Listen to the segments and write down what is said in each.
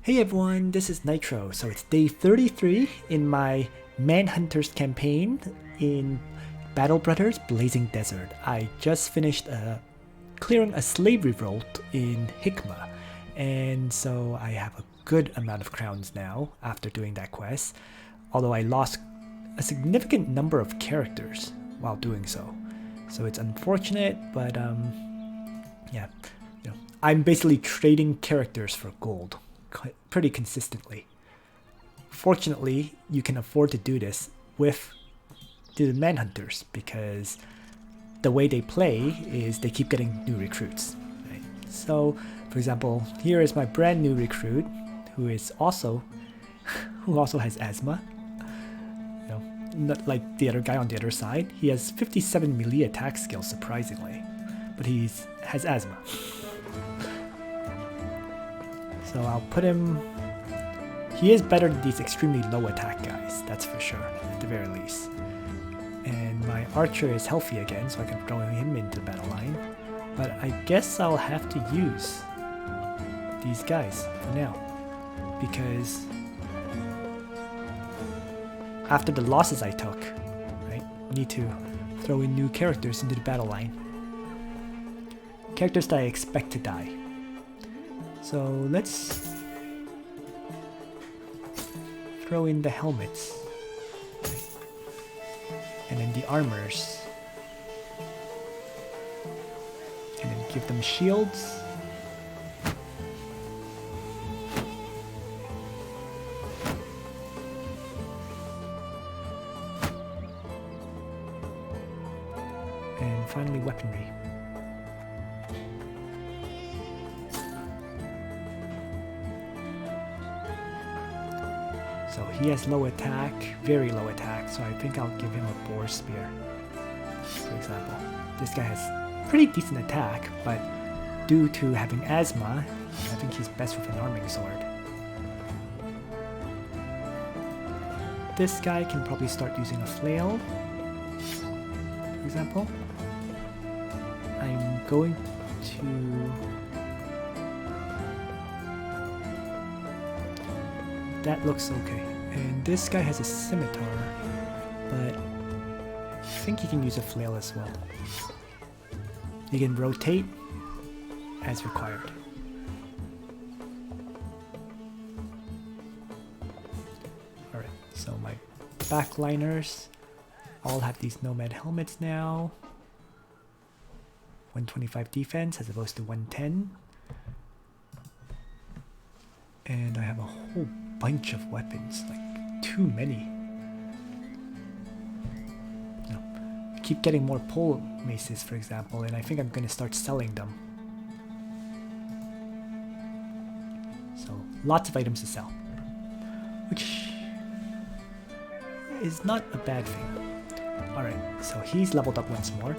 Hey everyone, this is Nitro. So it's day 33 in my Manhunters campaign in Battle Brothers Blazing Desert. I just finished clearing a slave revolt in Hikmah, and so I have a good amount of crowns now after doing that quest, although I lost a significant number of characters while doing so. So it's unfortunate, but yeah, I'm basically trading characters for gold pretty consistently. Fortunately, you can afford to do this with the Manhunters because the way they play is they keep getting new recruits. Right? So, for example, here is my brand new recruit who also has asthma. Not like the other guy on the other side. He has 57 melee attack skills, surprisingly, but he has asthma. So I'll put him... He is better than these extremely low attack guys, that's for sure, at the very least. And my archer is healthy again, so I can throw him into the battle line. But I guess I'll have to use these guys for now. Because after the losses I took, right, I need to throw in new characters into the battle line. Characters that I expect to die. So let's throw in the helmets and then the armors and then give them shields. And finally weaponry. So he has low attack, very low attack, so I think I'll give him a boar spear, for example. This guy has pretty decent attack, but due to having asthma, I think he's best with an arming sword. This guy can probably start using a flail, for example. I'm going to... That looks okay. And this guy has a scimitar, but I think he can use a flail as well. He can rotate as required. Alright, so my backliners all have these nomad helmets now. 125 defense as opposed to 110. And I have a whole bunch of weapons, like too many. I keep getting more pole maces, for example, and I think I'm going to start selling them. So lots of items to sell, which is not a bad thing. Alright, so he's leveled up once more.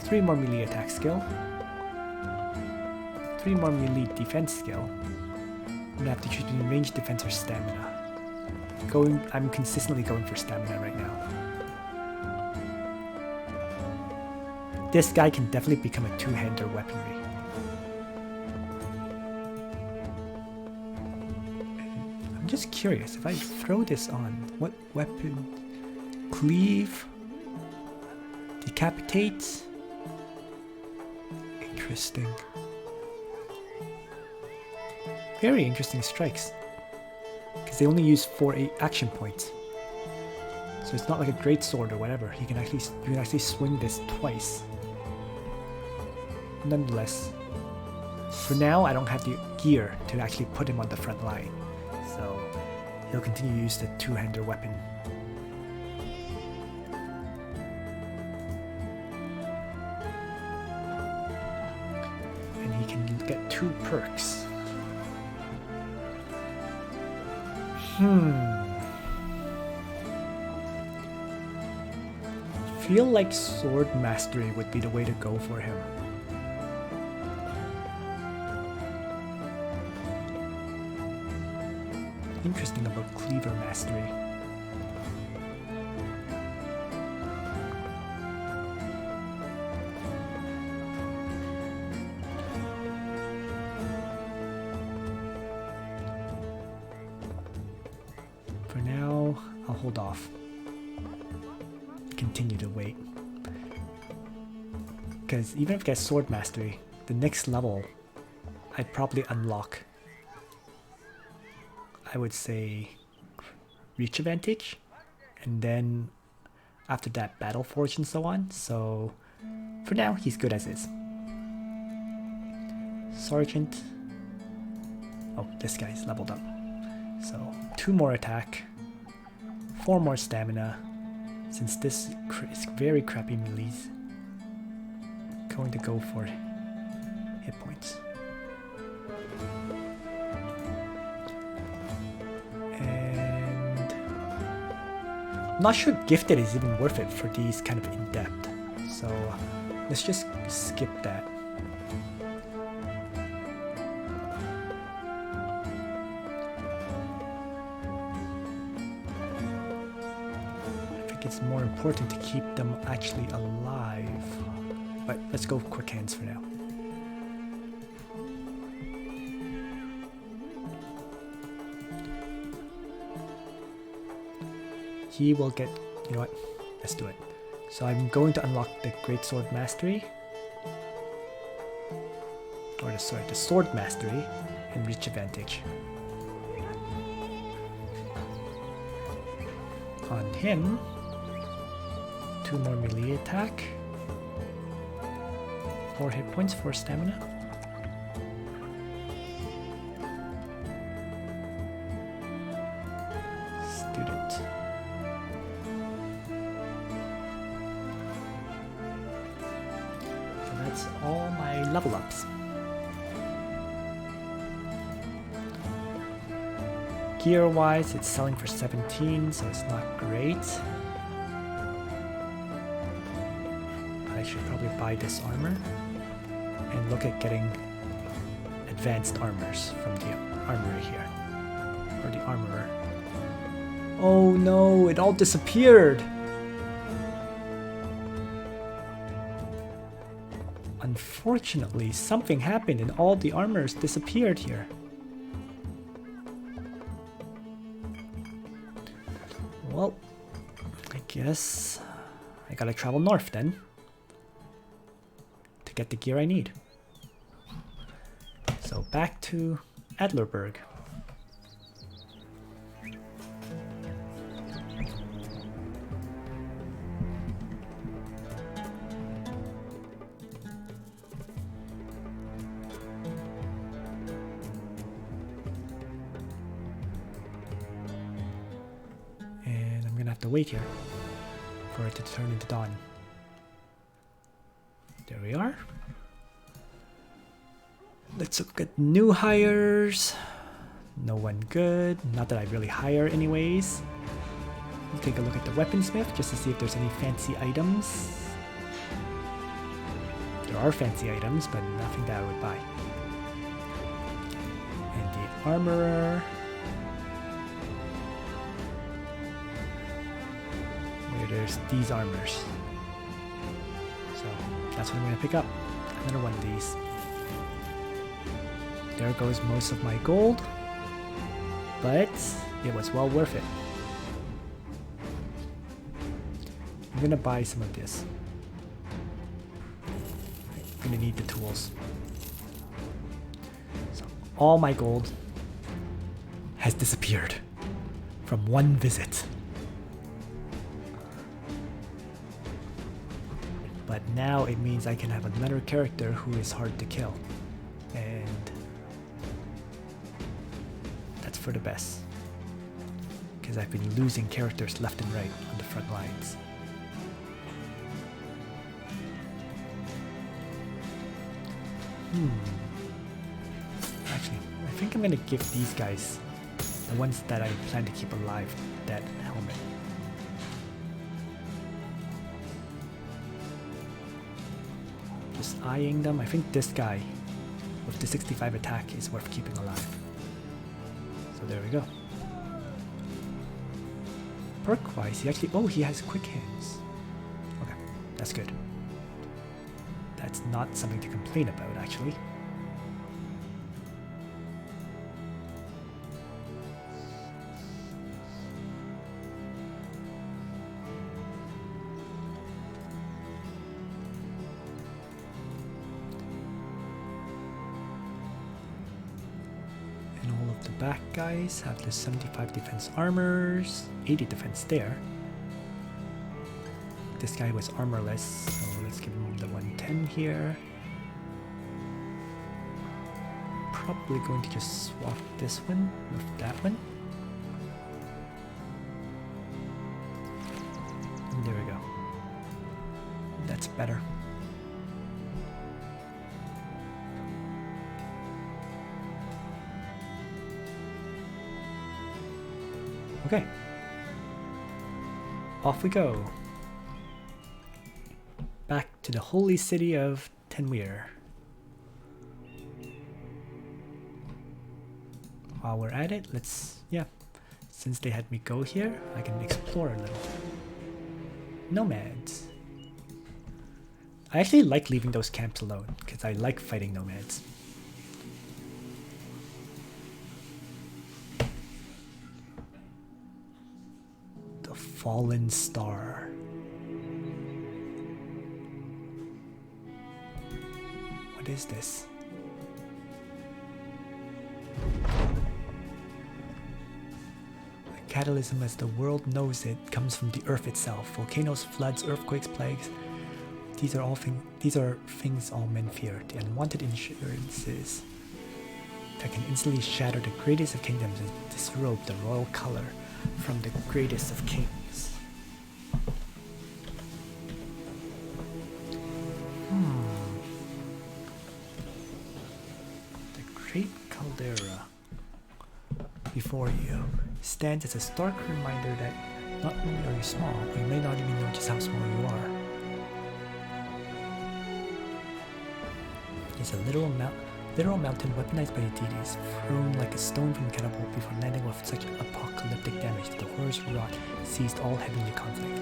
3 more melee attack skill. 3 more melee defense skill. I'm gonna have to choose between range, defense, or stamina. I'm consistently going for stamina right now. This guy can definitely become a two-hander weaponry. I'm just curious, if I throw this on, what weapon? Cleave? Decapitate? Interesting. Very interesting strikes, because they only use 4 action points, so it's not like a great sword or whatever. You can actually swing this twice. Nonetheless, for now I don't have the gear to actually put him on the front line, so he'll continue to use the two-hander weapon. And he can get 2 perks. Feel like sword mastery would be the way to go for him. Interesting about cleaver mastery. I'll hold off. Continue to wait. Because even if I get sword mastery, the next level I'd probably unlock, I would say, reach advantage, and then after that battle forge and so on. So for now he's good as is. Sergeant. Oh, this guy's leveled up. So 2 more attack, 4 more stamina. Since this is very crappy melees, going to go for hit points. And I'm not sure gifted is even worth it for these kind of in-depth. So let's just skip that. It's more important to keep them actually alive. But let's go quick hands for now. He will get, you know what, let's do it. So I'm going to unlock the Great Sword Mastery. Or the Sword Mastery and Reach Advantage. On him, 2 more melee attack, 4 hit points, 4 stamina. Student. So that's all my level ups. Gear wise, it's selling for 17, so it's not great. I should probably buy this armor and look at getting advanced armors from the armorer here, or the armorer. Oh no, it all disappeared! Unfortunately, something happened and all the armors disappeared here. Well, I guess I gotta travel north then to get the gear I need. So back to Adlerberg. And I'm gonna have to wait here for it to turn into dawn. There we are. Let's look at new hires. No one good. Not that I really hire anyways. We'll take a look at the weaponsmith just to see if there's any fancy items. There are fancy items, but nothing that I would buy. And the armorer. Where there's these armors. So that's what I'm going to pick up. Another one of these. There goes most of my gold, but it was well worth it. I'm gonna buy some of this. I'm gonna need the tools. So all my gold has disappeared from one visit. But now it means I can have another character who is hard to kill. And that's for the best. Because I've been losing characters left and right on the front lines. Actually, I think I'm gonna give these guys, the ones that I plan to keep alive, that helmet. Just eyeing them, I think this guy with the 65 attack is worth keeping alive. So there we go. Perk wise, he actually, oh, he has quick hands. Okay, that's good. That's not something to complain about, actually. The back guys have the 75 defense armors, 80 defense there. This guy was armorless, so let's give him the 110 here. Probably going to just swap this one with that one. And there we go. That's better. Okay. Off we go. Back to the holy city of Tenweir. While we're at it, since they had me go here, I can explore a little. Nomads. I actually like leaving those camps alone, because I like fighting nomads. The Fallen Star. What is this? Catalysm as the world knows it comes from the earth itself. Volcanoes, floods, earthquakes, plagues. These are things all men fear. The unwanted insurances that can instantly shatter the greatest of kingdoms and disrobe the royal color from the greatest of kings. The Great Caldera before you stands as a stark reminder that not only are you small, but you may not even know just how small you are. It's a literal mountain weaponized by the deities, thrown like a stone from a catapult before landing with such apocalyptic damage that the horrors wrought seized all heavenly conflict.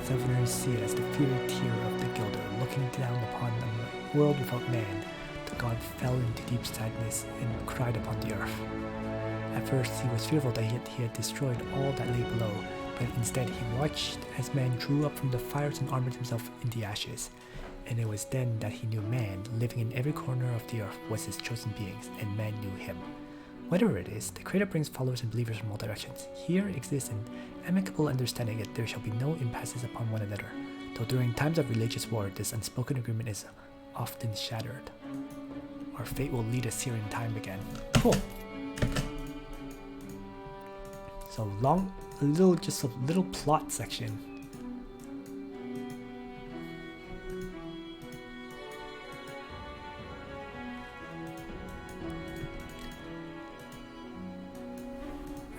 Southerners see it as the feared tier of the Gilder, looking down upon a world without man. The god fell into deep sadness and cried upon the earth. At first, he was fearful that he had destroyed all that lay below, but instead he watched as man drew up from the fires and armored himself in the ashes. And it was then that he knew man, living in every corner of the earth, was his chosen beings, and man knew him. Whatever it is, the creator brings followers and believers from all directions. Here exists an amicable understanding that there shall be no impasses upon one another, though during times of religious war, this unspoken agreement is often shattered. Our fate will lead us here in time again. Cool. So just a little plot section.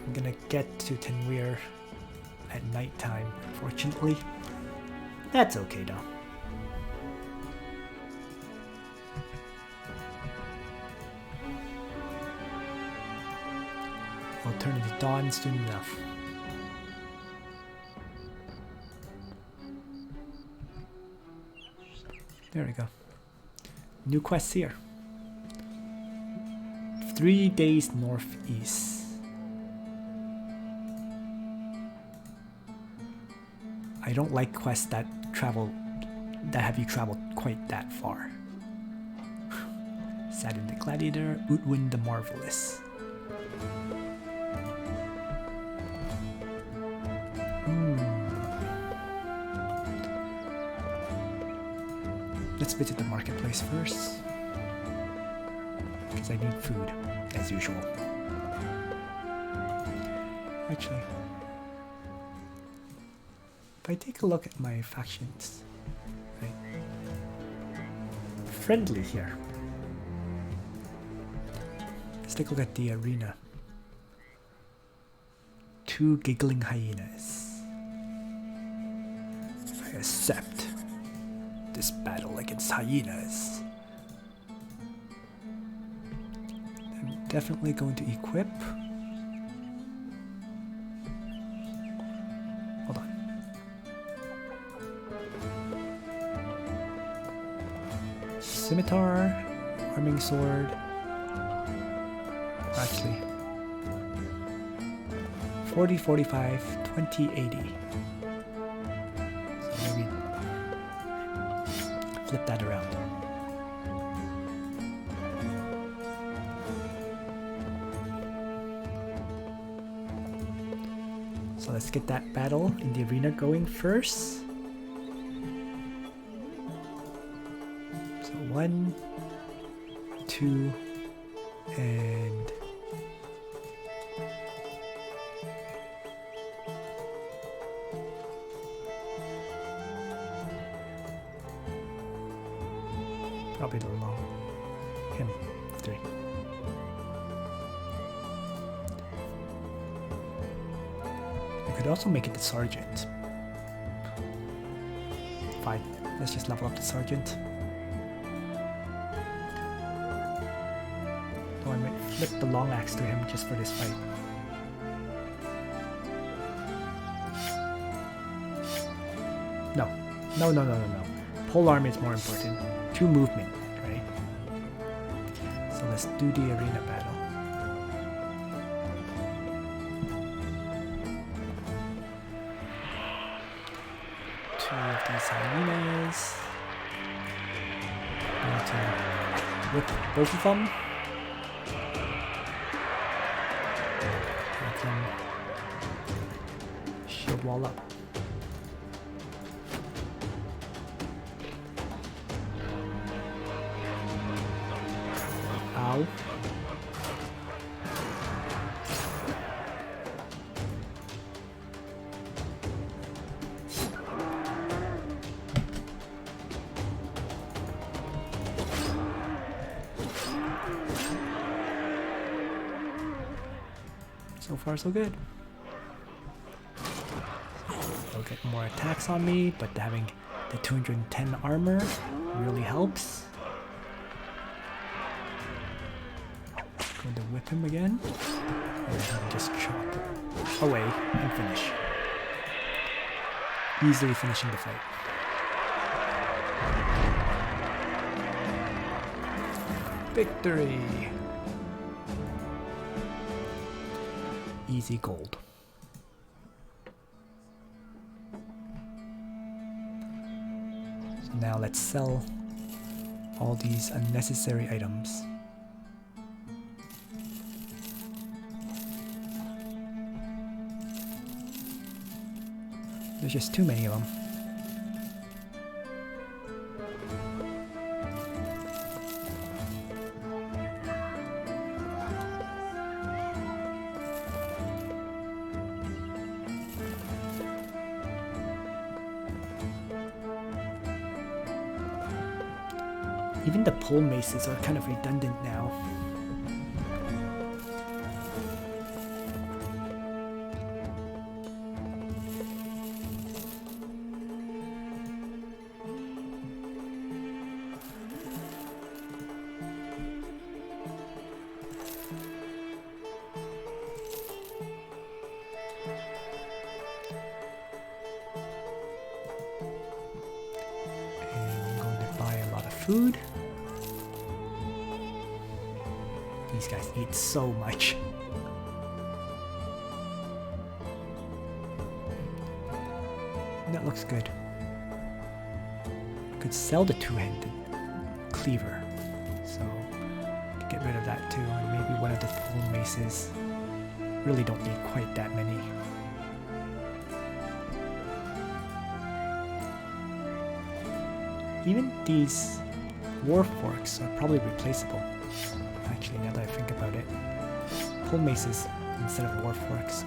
I'm gonna get to Tenweir at nighttime, unfortunately. That's okay though. I'll turn into dawn soon enough. There we go. New quests here. 3 days northeast. I don't like quests that have you travel quite that far. Saturn the Gladiator, Utwin the Marvelous. Let's visit the marketplace first, because I need food, as usual. Actually, if I take a look at my factions, right? Friendly here. Let's take a look at the arena. 2 giggling hyenas. I accept this battle against hyenas. I'm definitely going to equip. Hold on. Scimitar, arming sword. Actually, 40, 45, 20, 80. So maybe flip that around. So let's get that battle in the arena going first. So 1, 2, and probably the long him 3. I could also make it the sergeant. Fine, let's just level up the sergeant. Though I might flip the long axe to him just for this fight. No. Pole arm is more important. 2 movement, right? So let's do the arena battle. Of these hyenas. I'm going to whip both of them. I can shield wall up. Ow. So far so good. They'll get more attacks on me, but having the 210 armor really helps. Going to whip him again. And just chop away and finish. Easily finishing the fight. Victory! Easy gold. So now let's sell all these unnecessary items. There's just too many of them. Even the pole maces are kind of redundant now. And I'm going to buy a lot of food. These guys eat so much. That looks good. I could sell the 2-handed cleaver, so get rid of that too, and maybe one of the pole maces. Really don't need quite that many. Even these war forks are probably replaceable. Actually, now that I think about it, pole maces instead of war forks.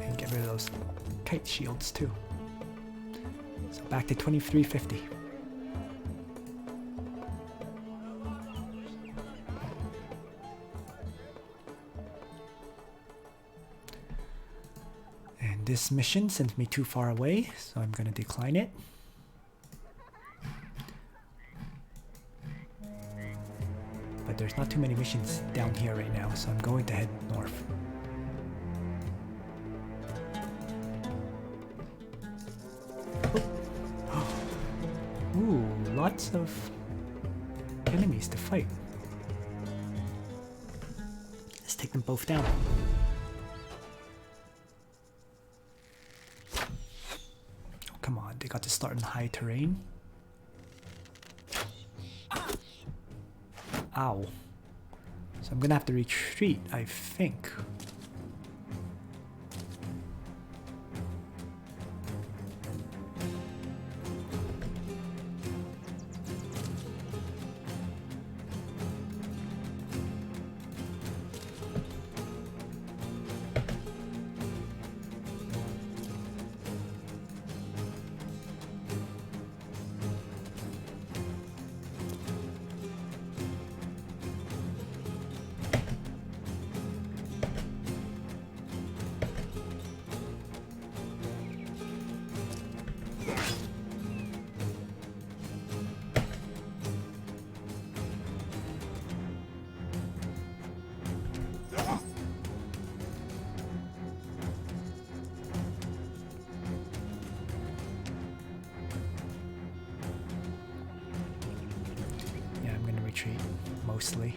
And get rid of those kite shields too. So back to 2350. This mission sends me too far away, so I'm going to decline it. But there's not too many missions down here right now, so I'm going to head north. Oh. Ooh, lots of enemies to fight. Let's take them both down. got to start in high terrain. Ow. So I'm gonna have to retreat, I think. Retreat, mostly.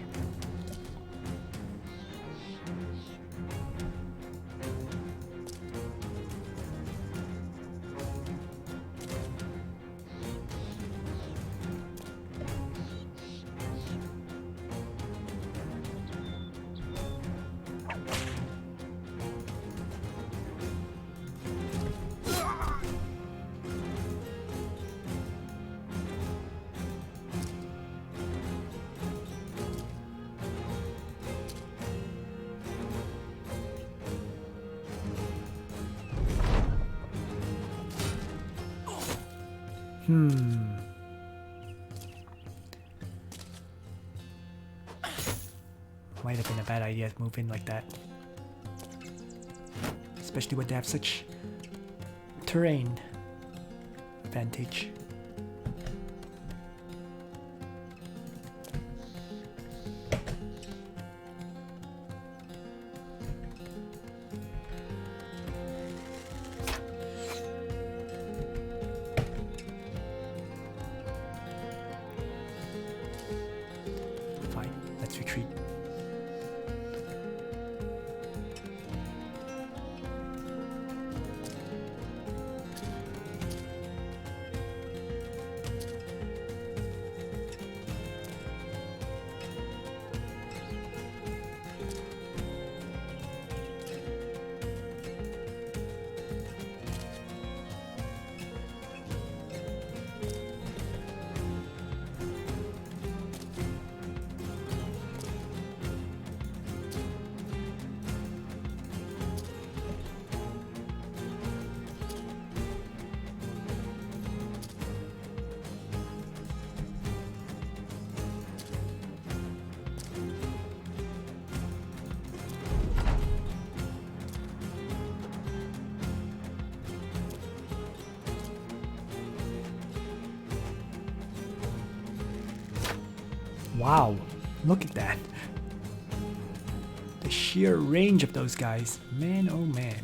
Might have been a bad idea to move in like that. Especially when they have such terrain advantage. Fine, let's retreat. Wow, look at that. The sheer range of those guys. Man, oh man.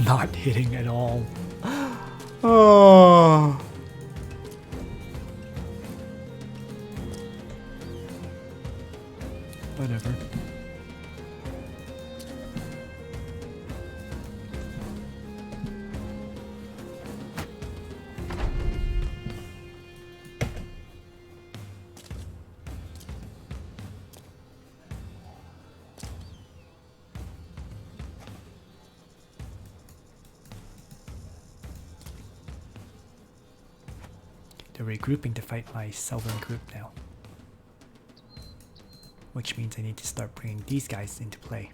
Not hitting at all. Oh. Whatever. They're regrouping to fight my southern group now. Which means I need to start bringing these guys into play.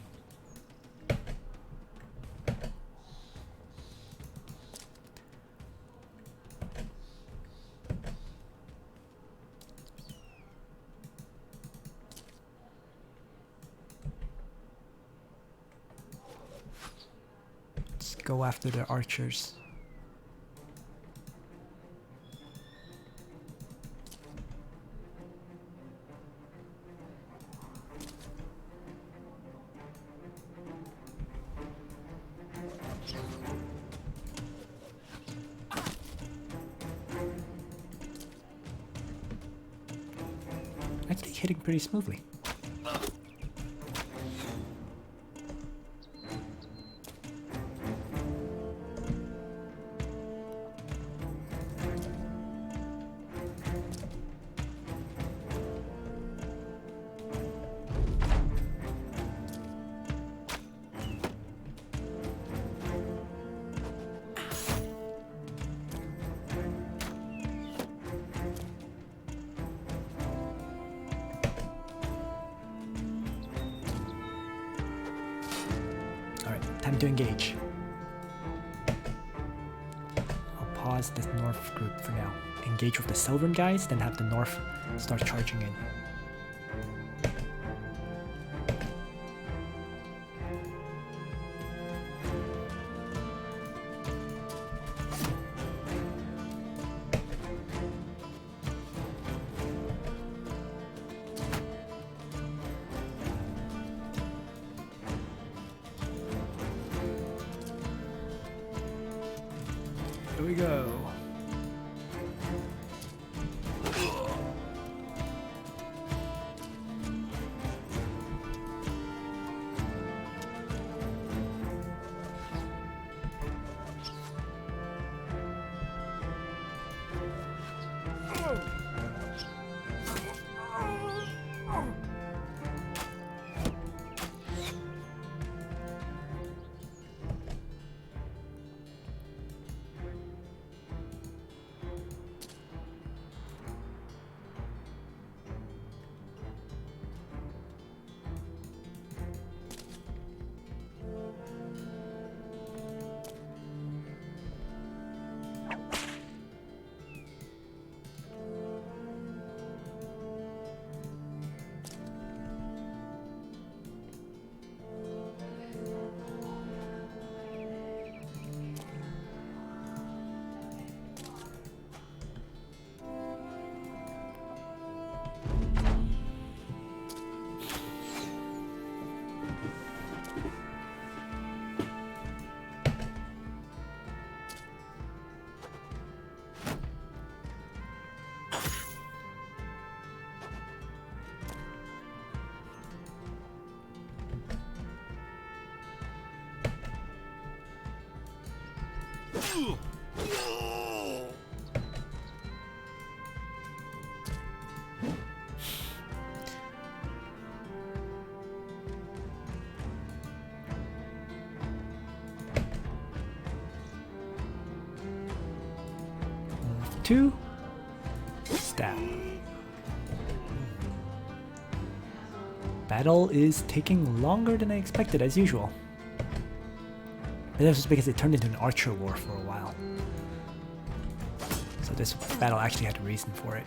go after the archers. Actually hitting pretty smoothly. Time to engage. I'll pause this north group for now. Engage with the southern guys, then have the north start charging in. Here we go. Two, stab. Battle is taking longer than I expected as usual. But this was because it turned into an archer war for a while. So this battle actually had a reason for it.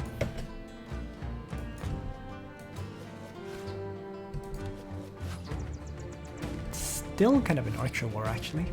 Still kind of an archer war actually.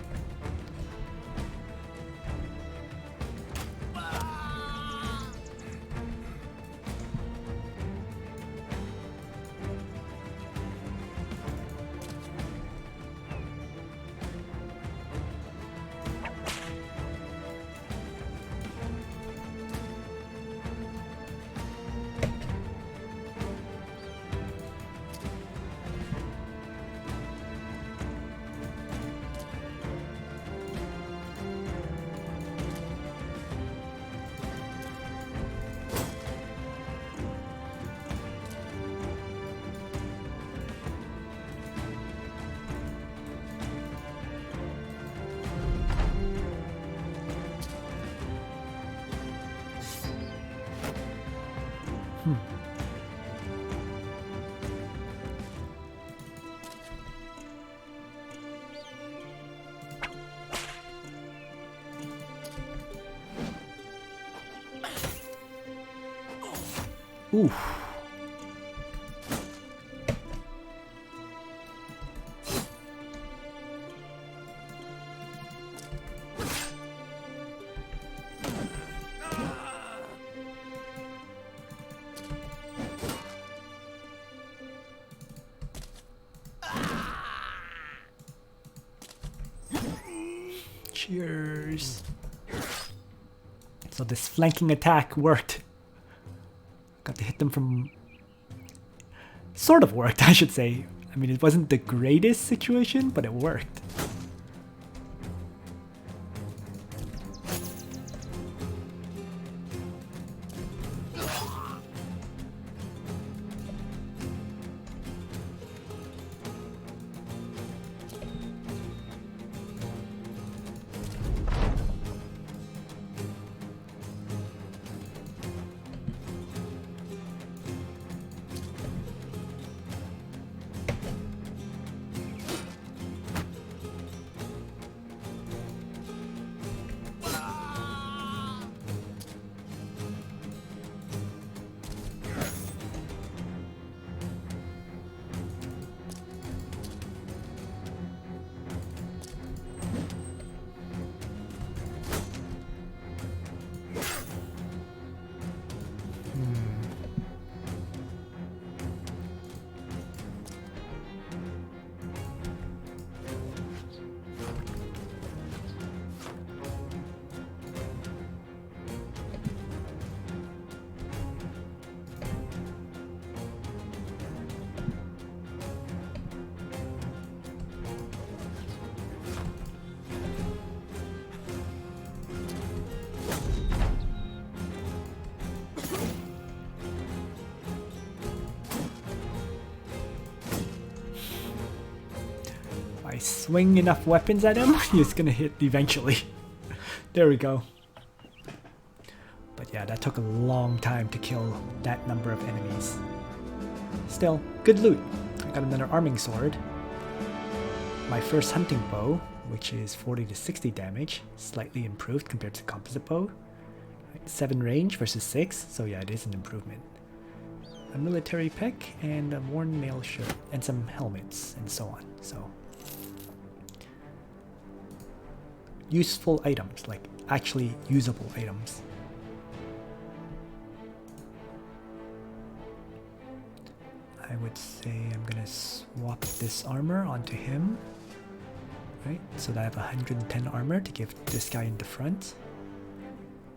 Oof. Warriors. So this flanking attack worked. Got to hit them from... Sort of worked, I should say. I mean, it wasn't the greatest situation, but it worked. I swing enough weapons at him, he's gonna hit eventually. There we go. But yeah, that took a long time to kill that number of enemies. Still, good loot. I got another arming sword. My first hunting bow, which is 40 to 60 damage, slightly improved compared to the composite bow. 7 range versus 6, so yeah, it is an improvement. A military pick and a worn mail shirt and some helmets and so on. So useful items, like actually usable items. I would say I'm gonna swap this armor onto him, right? So that I have 110 armor to give this guy in the front.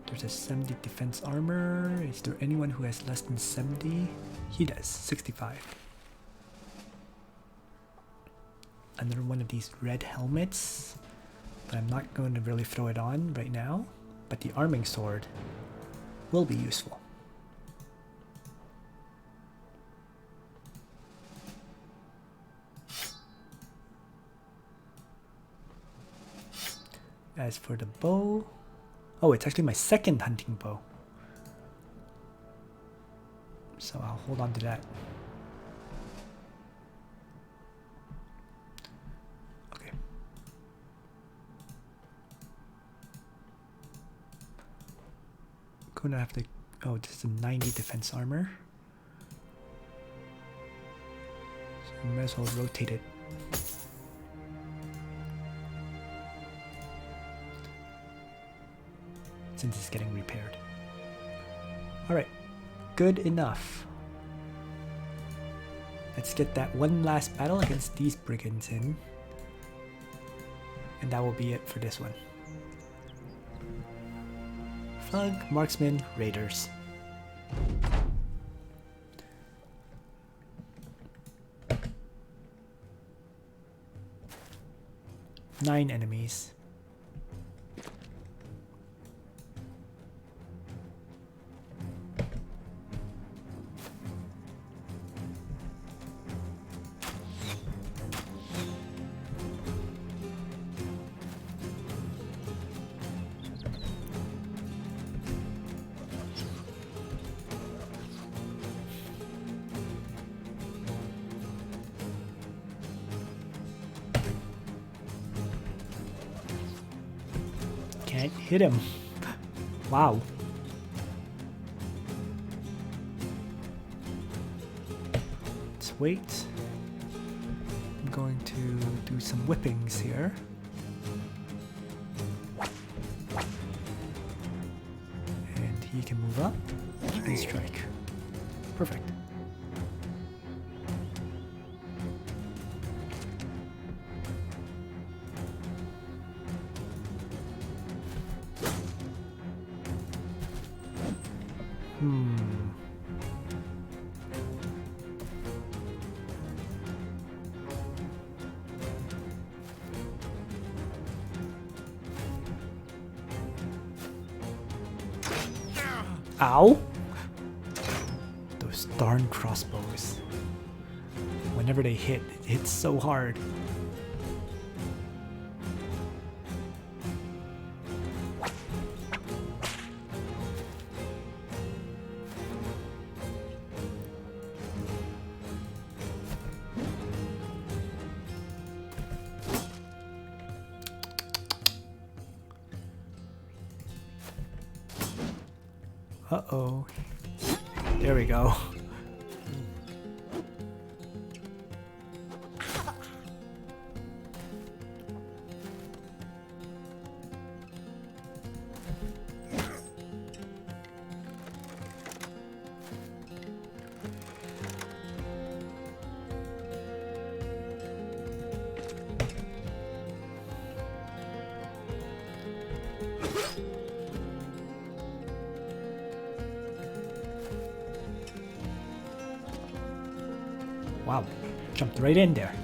There's a 70 defense armor. Is there anyone who has less than 70? He does, 65. Another one of these red helmets, but I'm not going to really throw it on right now. But the arming sword will be useful. As for the bow, oh, it's actually my second hunting bow. So I'll hold on to that. Okay. Gonna have to, oh, this is a 90 defense armor. So I might as well rotate it. Since it's getting repaired. Alright, good enough. Let's get that one last battle against these brigands in. And that will be it for this one. Thug, marksman, raiders. Nine enemies. Can't hit him. Wow. Let's wait. I'm going to do some whippings here. And he can move up and strike. Perfect. Ow! Those darn crossbows. Whenever they hit, it hits so hard. Uh-oh. There we go. Wow, jumped right in there.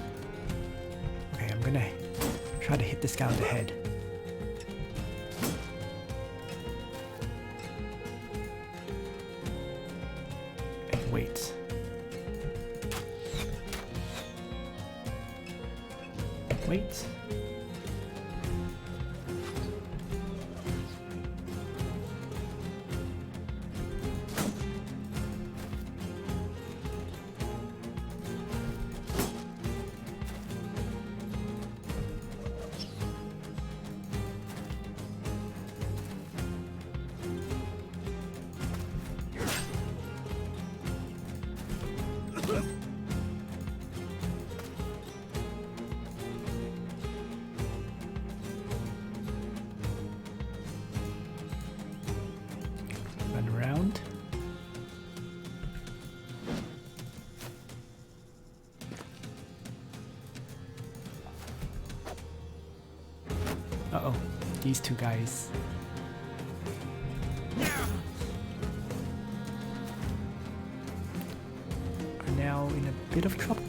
Okay, I'm gonna try to hit this guy on the head. And wait. Wait. Run around. Uh-oh, these two guys. Are now in a bit of trouble.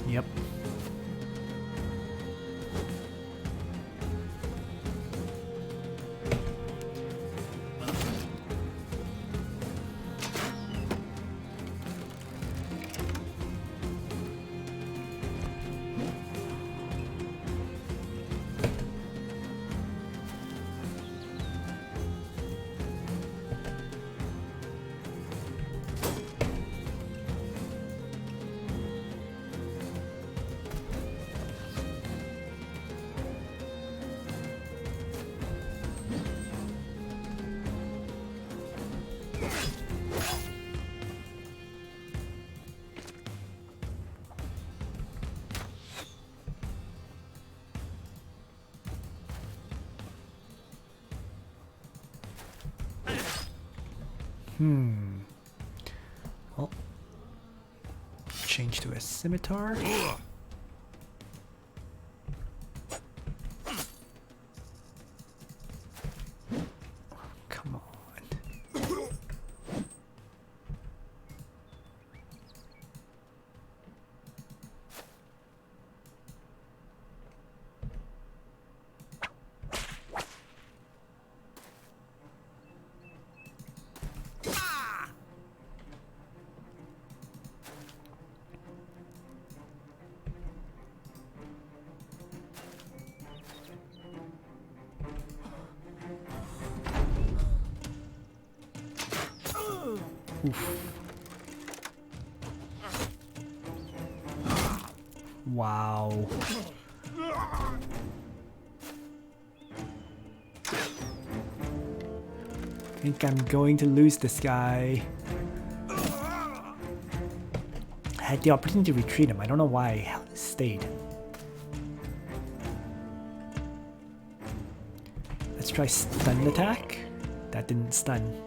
Yep. Well, change to a scimitar. Come on. Oof. Wow. I think I'm going to lose this guy. I had the opportunity to retreat him. I don't know why I stayed. Let's try stun attack. That didn't stun.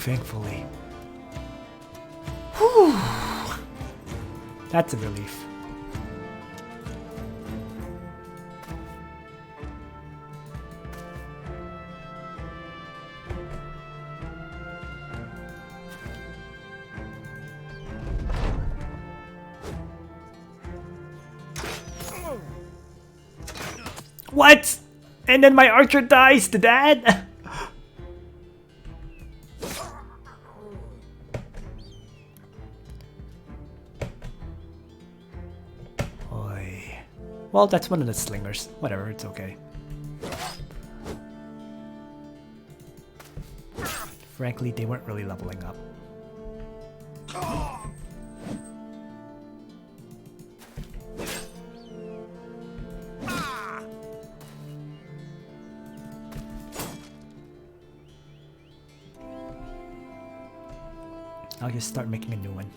thankfully. Whew. That's a relief. What? And then my archer dies to that? Oy. Well, that's one of the slingers. Whatever, it's okay. Frankly, they weren't really leveling up. I'll just start making a new one.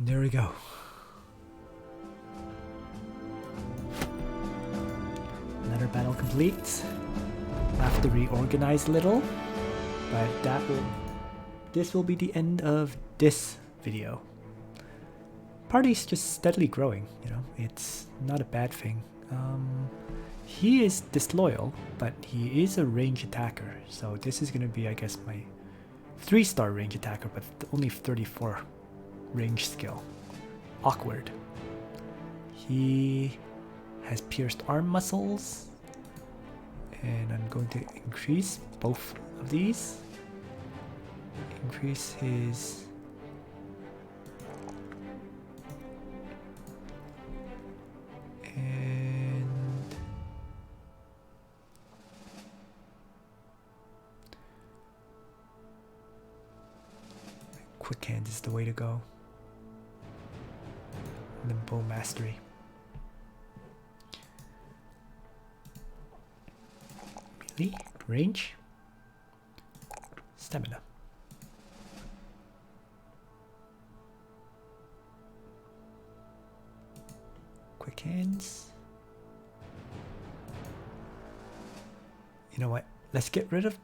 There we go. Another battle complete. I have to reorganize a little, but this will be the end of this video. Party's just steadily growing, you know, it's not a bad thing. He is disloyal, but he is a range attacker, so this is gonna be, I guess, my 3-star range attacker, but only 34 range skill. Awkward. He has pierced arm muscles, and I'm going to increase both of these. Increase his and quick hand is the way to go. And then bow mastery. Melee, range, stamina. Quick hands. You know what? Let's get rid of.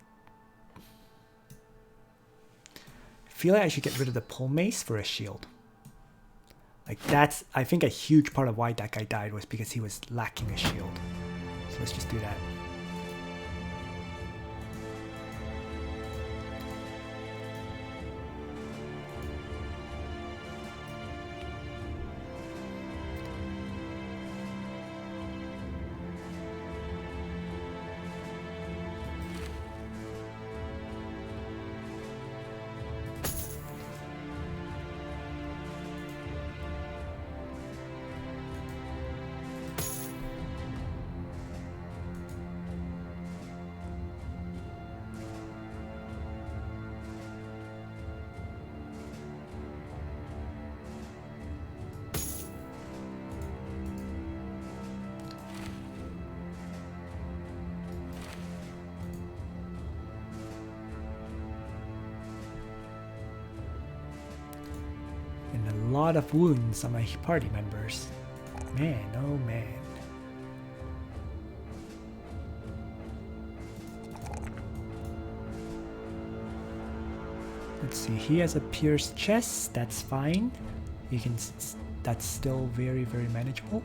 I feel like I should get rid of the pole mace for a shield. Like that's, I think, a huge part of why that guy died was because he was lacking a shield. So let's just do that. A lot of wounds on my party members. Man, oh man. Let's see, he has a pierced chest, that's fine. You can, that's still very, very manageable.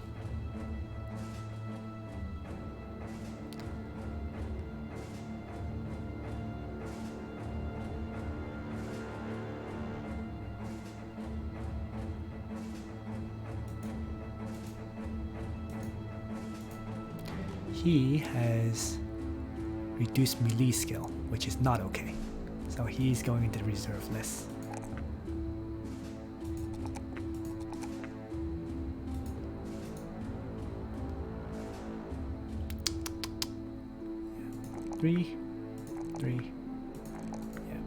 He has reduced melee skill, which is not okay. So he's going into the reserve list. Three. Yeah.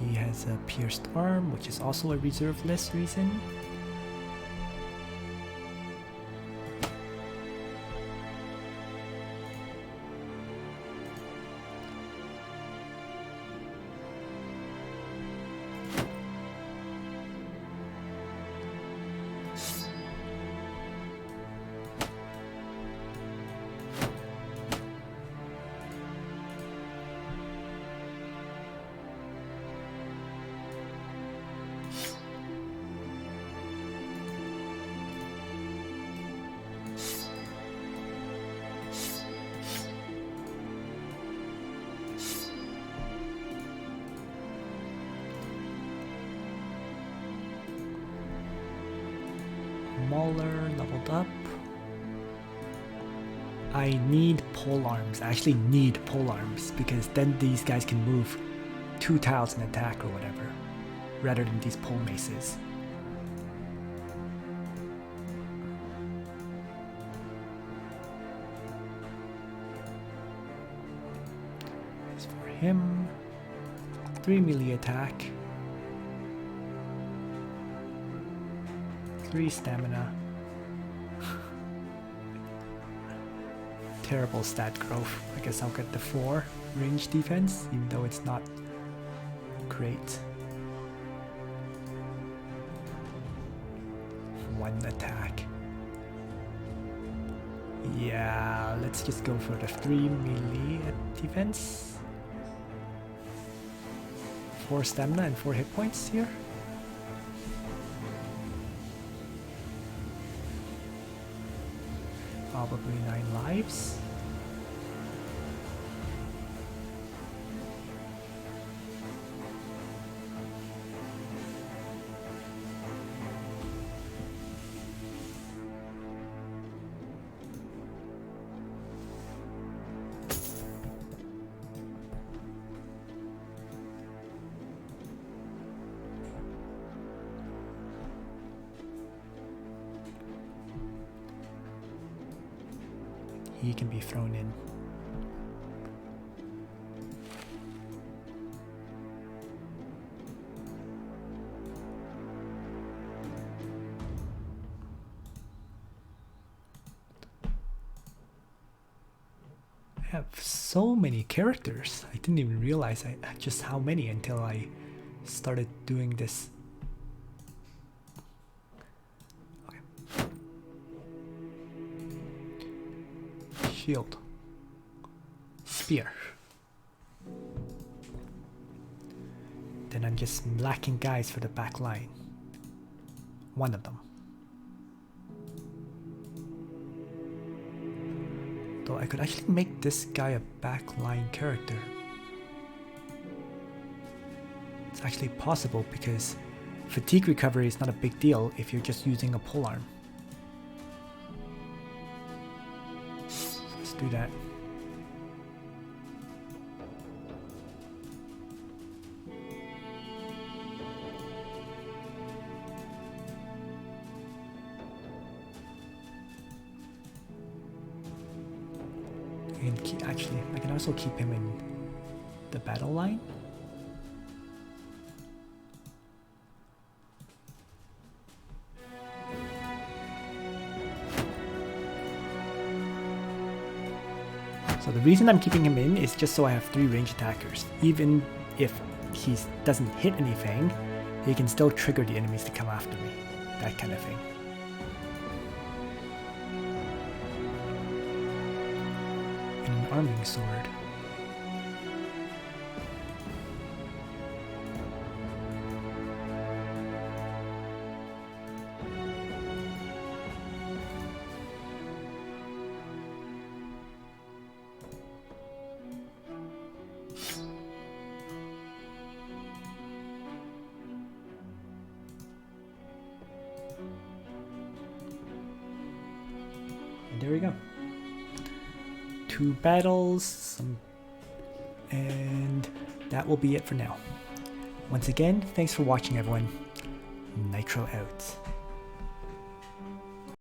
He has a pierced arm, which is also a reserve list reason. Mauler leveled up. I need pole arms. I actually need pole arms because then these guys can move 2 tiles and attack or whatever, rather than these pole maces. As for him, 3 melee attack. 3 stamina. Terrible stat growth. I guess I'll get the 4 range defense, even though it's not great. 1 attack. Yeah, let's just go for the 3 melee defense. 4 stamina and 4 hit points here. Probably 9 lives. He can be thrown in. I have so many characters. I didn't even realize just how many until I started doing this. Shield, spear. Then I'm just lacking guys for the back line. 1 of them. Though I could actually make this guy a back line character. It's actually possible because fatigue recovery is not a big deal if you're just using a polearm. Do that. And actually, I can also keep him in the battle line. So the reason I'm keeping him in is just so I have 3 range attackers. Even if he doesn't hit anything, he can still trigger the enemies to come after me. That kind of thing. And an arming sword. There we go. 2 battles, and that will be it for now. Once again, thanks for watching everyone. Nitro out.